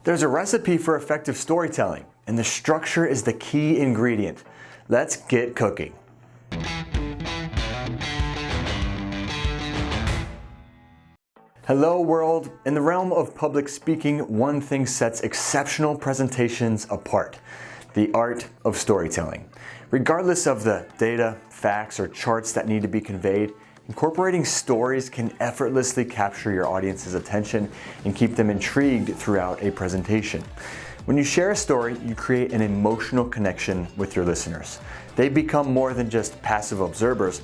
There's a recipe for effective storytelling, and the structure is the key ingredient. Let's get cooking. Hello world. In the realm of public speaking, one thing sets exceptional presentations apart: the art of storytelling. Regardless of the data, facts, or charts that need to be conveyed, incorporating stories can effortlessly capture your audience's attention and keep them intrigued throughout a presentation. When you share a story, you create an emotional connection with your listeners. They become more than just passive observers,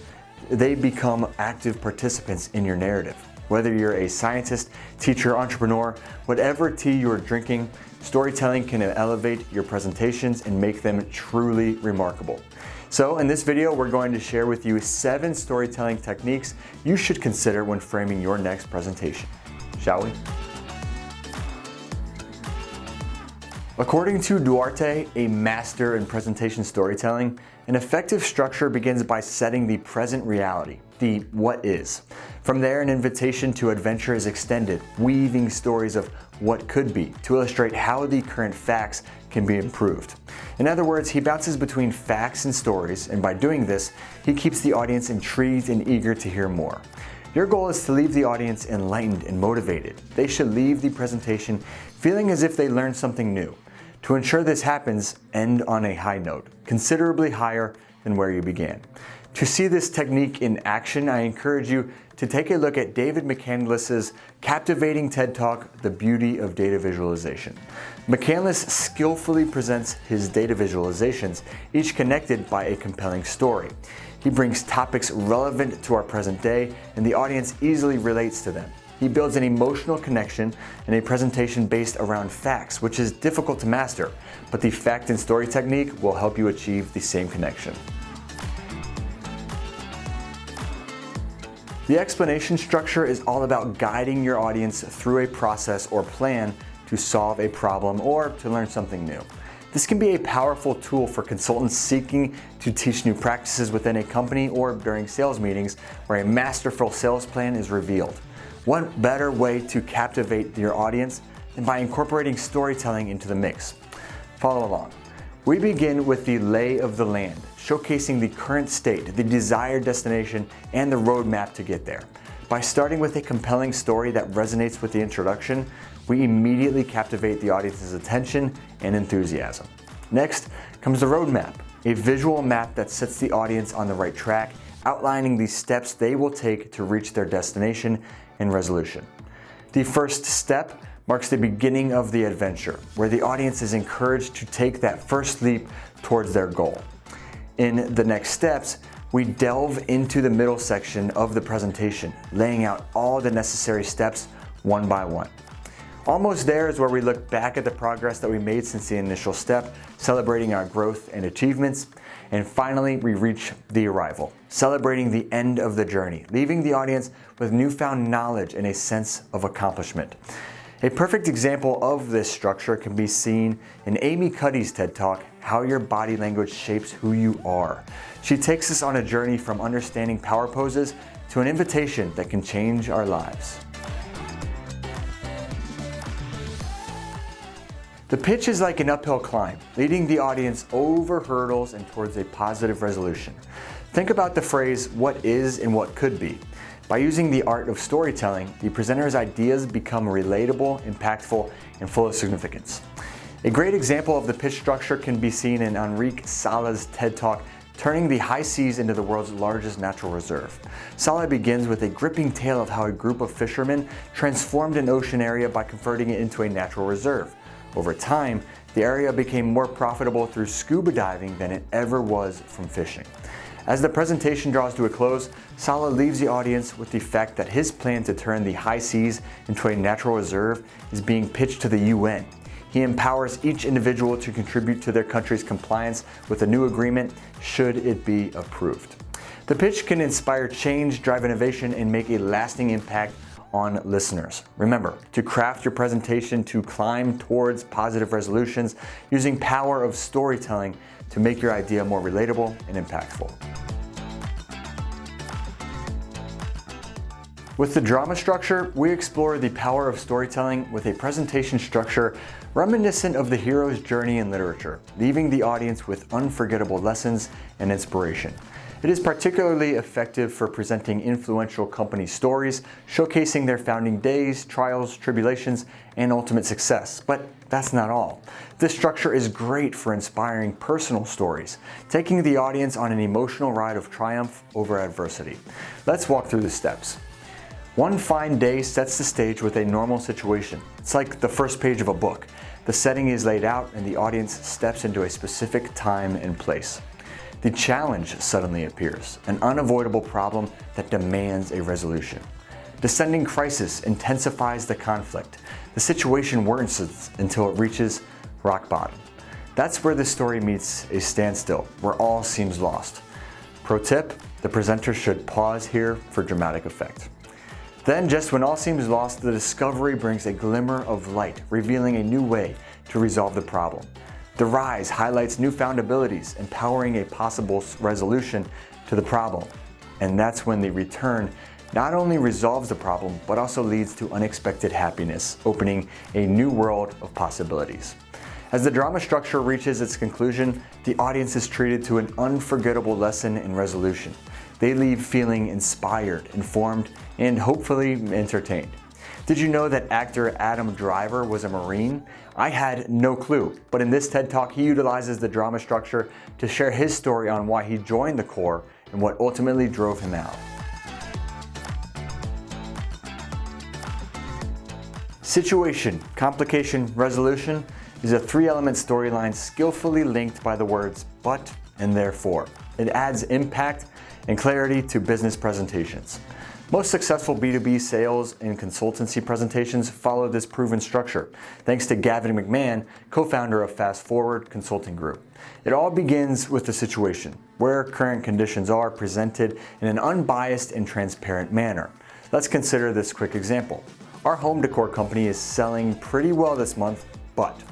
they become active participants in your narrative. Whether you're a scientist, teacher, entrepreneur, whatever tea you're drinking, storytelling can elevate your presentations and make them truly remarkable. So in this video, we're going to share with you 7 storytelling techniques you should consider when framing your next presentation. Shall we? According to Duarte, a master in presentation storytelling, an effective structure begins by setting the present reality, the what is. From there, an invitation to adventure is extended, weaving stories of what could be to illustrate how the current facts can be improved. In other words, he bounces between facts and stories, and by doing this, he keeps the audience intrigued and eager to hear more. Your goal is to leave the audience enlightened and motivated. They should leave the presentation feeling as if they learned something new. To ensure this happens, end on a high note, considerably higher than where you began. To see this technique in action, I encourage you to take a look at David McCandless's captivating TED Talk, The Beauty of Data Visualization. McCandless skillfully presents his data visualizations, each connected by a compelling story. He brings topics relevant to our present day, and the audience easily relates to them. He builds an emotional connection in a presentation based around facts, which is difficult to master, but the fact and story technique will help you achieve the same connection. The explanation structure is all about guiding your audience through a process or plan to solve a problem or to learn something new. This can be a powerful tool for consultants seeking to teach new practices within a company or during sales meetings where a masterful sales plan is revealed. What better way to captivate your audience than by incorporating storytelling into the mix? Follow along. We begin with the lay of the land, showcasing the current state, the desired destination, and the roadmap to get there. By starting with a compelling story that resonates with the introduction, we immediately captivate the audience's attention and enthusiasm. Next comes the roadmap, a visual map that sets the audience on the right track, outlining the steps they will take to reach their destination and resolution. The first step marks the beginning of the adventure, where the audience is encouraged to take that first leap towards their goal. In the next steps, we delve into the middle section of the presentation, laying out all the necessary steps one by one. Almost there is where we look back at the progress that we made since the initial step, celebrating our growth and achievements. And finally, we reach the arrival, celebrating the end of the journey, leaving the audience with newfound knowledge and a sense of accomplishment. A perfect example of this structure can be seen in Amy Cuddy's TED Talk, How Your Body Language Shapes Who You Are. She takes us on a journey from understanding power poses to an invitation that can change our lives. The pitch is like an uphill climb, leading the audience over hurdles and towards a positive resolution. Think about the phrase, what is and what could be. By using the art of storytelling, the presenter's ideas become relatable, impactful, and full of significance. A great example of the pitch structure can be seen in Enrique Sala's TED Talk, Turning the High Seas into the World's Largest Natural Reserve. Sala begins with a gripping tale of how a group of fishermen transformed an ocean area by converting it into a natural reserve. Over time, the area became more profitable through scuba diving than it ever was from fishing. As the presentation draws to a close, Sala leaves the audience with the fact that his plan to turn the high seas into a natural reserve is being pitched to the UN. He empowers each individual to contribute to their country's compliance with a new agreement, should it be approved. The pitch can inspire change, drive innovation, and make a lasting impact on listeners. Remember to craft your presentation to climb towards positive resolutions using power of storytelling to make your idea more relatable and impactful. With the drama structure, we explore the power of storytelling with a presentation structure reminiscent of the hero's journey in literature, leaving the audience with unforgettable lessons and inspiration. It is particularly effective for presenting influential company stories, showcasing their founding days, trials, tribulations, and ultimate success. But that's not all. This structure is great for inspiring personal stories, taking the audience on an emotional ride of triumph over adversity. Let's walk through the steps. One fine day sets the stage with a normal situation. It's like the first page of a book. The setting is laid out and the audience steps into a specific time and place. The challenge suddenly appears, an unavoidable problem that demands a resolution. Descending crisis intensifies the conflict. The situation worsens until it reaches rock bottom. That's where the story meets a standstill, where all seems lost. Pro tip, the presenter should pause here for dramatic effect. Then, just when all seems lost, the discovery brings a glimmer of light, revealing a new way to resolve the problem. The rise highlights newfound abilities, empowering a possible resolution to the problem. And that's when the return not only resolves the problem, but also leads to unexpected happiness, opening a new world of possibilities. As the drama structure reaches its conclusion, the audience is treated to an unforgettable lesson in resolution. They leave feeling inspired, informed, and hopefully entertained. Did you know that actor Adam Driver was a Marine? I had no clue, but in this TED Talk, he utilizes the drama structure to share his story on why he joined the Corps and what ultimately drove him out. Situation, complication, resolution is a three-element storyline skillfully linked by the words but and therefore. It adds impact and clarity to business presentations. Most successful B2B sales and consultancy presentations follow this proven structure, thanks to Gavin McMahon, co-founder of Fast Forward Consulting Group. It all begins with the situation, where current conditions are presented in an unbiased and transparent manner. Let's consider this quick example. Our home decor company is selling pretty well this month, but.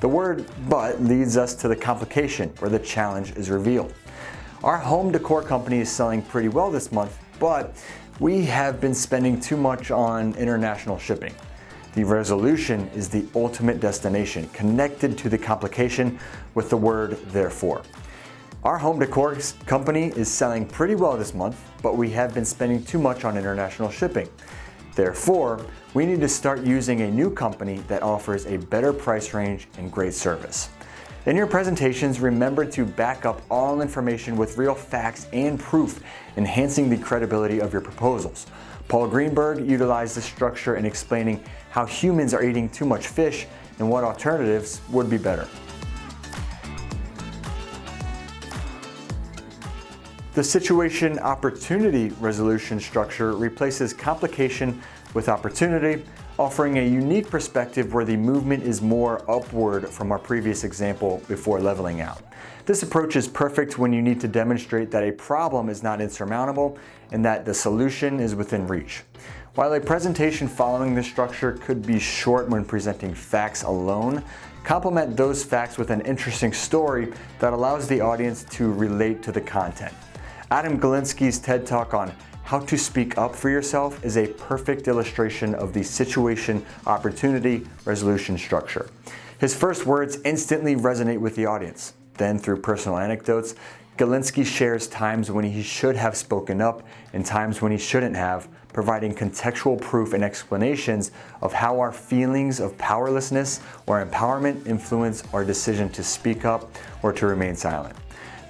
The word but leads us to the complication, where the challenge is revealed. Our home decor company is selling pretty well this month, but we have been spending too much on international shipping. The resolution is the ultimate destination, connected to the complication with the word therefore. Our home decor company is selling pretty well this month, but we have been spending too much on international shipping. Therefore, we need to start using a new company that offers a better price range and great service. In your presentations, remember to back up all information with real facts and proof, enhancing the credibility of your proposals. Paul Greenberg utilized this structure in explaining how humans are eating too much fish and what alternatives would be better. The situation opportunity resolution structure replaces complication with opportunity, offering a unique perspective where the movement is more upward from our previous example before leveling out. This approach is perfect when you need to demonstrate that a problem is not insurmountable and that the solution is within reach. While a presentation following this structure could be short when presenting facts alone, complement those facts with an interesting story that allows the audience to relate to the content. Adam Galinsky's TED Talk on how to speak up for yourself is a perfect illustration of the situation opportunity resolution structure. His first words instantly resonate with the audience. Then, through personal anecdotes, Galinsky shares times when he should have spoken up and times when he shouldn't have, providing contextual proof and explanations of how our feelings of powerlessness or empowerment influence our decision to speak up or to remain silent.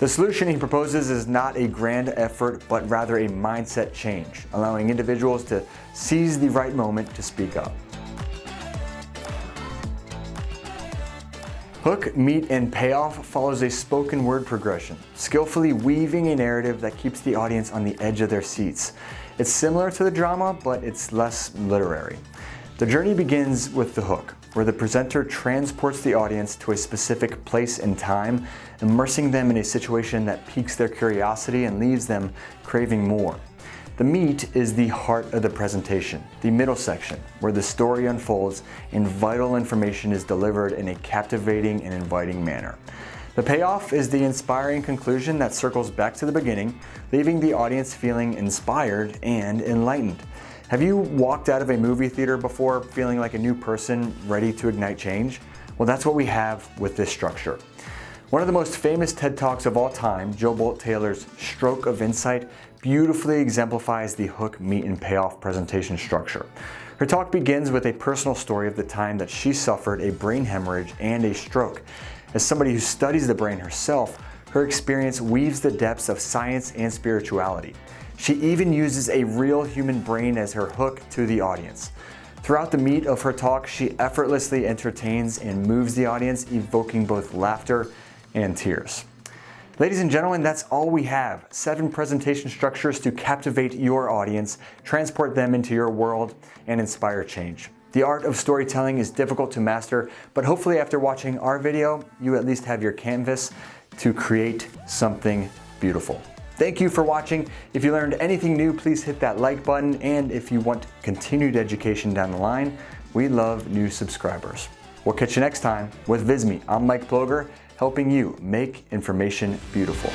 The solution he proposes is not a grand effort, but rather a mindset change, allowing individuals to seize the right moment to speak up. Hook, Meet, and Payoff follows a spoken word progression, skillfully weaving a narrative that keeps the audience on the edge of their seats. It's similar to the drama, but it's less literary. The journey begins with the hook, where the presenter transports the audience to a specific place and time, immersing them in a situation that piques their curiosity and leaves them craving more. The meat is the heart of the presentation, the middle section, where the story unfolds and vital information is delivered in a captivating and inviting manner. The payoff is the inspiring conclusion that circles back to the beginning, leaving the audience feeling inspired and enlightened. Have you walked out of a movie theater before feeling like a new person ready to ignite change? Well, that's what we have with this structure. One of the most famous TED Talks of all time, Joe Bolt-Taylor's Stroke of Insight, beautifully exemplifies the hook, meet, and payoff presentation structure. Her talk begins with a personal story of the time that she suffered a brain hemorrhage and a stroke. As somebody who studies the brain herself, her experience weaves the depths of science and spirituality. She even uses a real human brain as her hook to the audience. Throughout the meat of her talk, she effortlessly entertains and moves the audience, evoking both laughter and tears. Ladies and gentlemen, that's all we have. 7 presentation structures to captivate your audience, transport them into your world, and inspire change. The art of storytelling is difficult to master, but hopefully after watching our video, you at least have your canvas to create something beautiful. Thank you for watching. If you learned anything new, please hit that like button. And if you want continued education down the line, we love new subscribers. We'll catch you next time with VisMe. I'm Mike Ploger, helping you make information beautiful.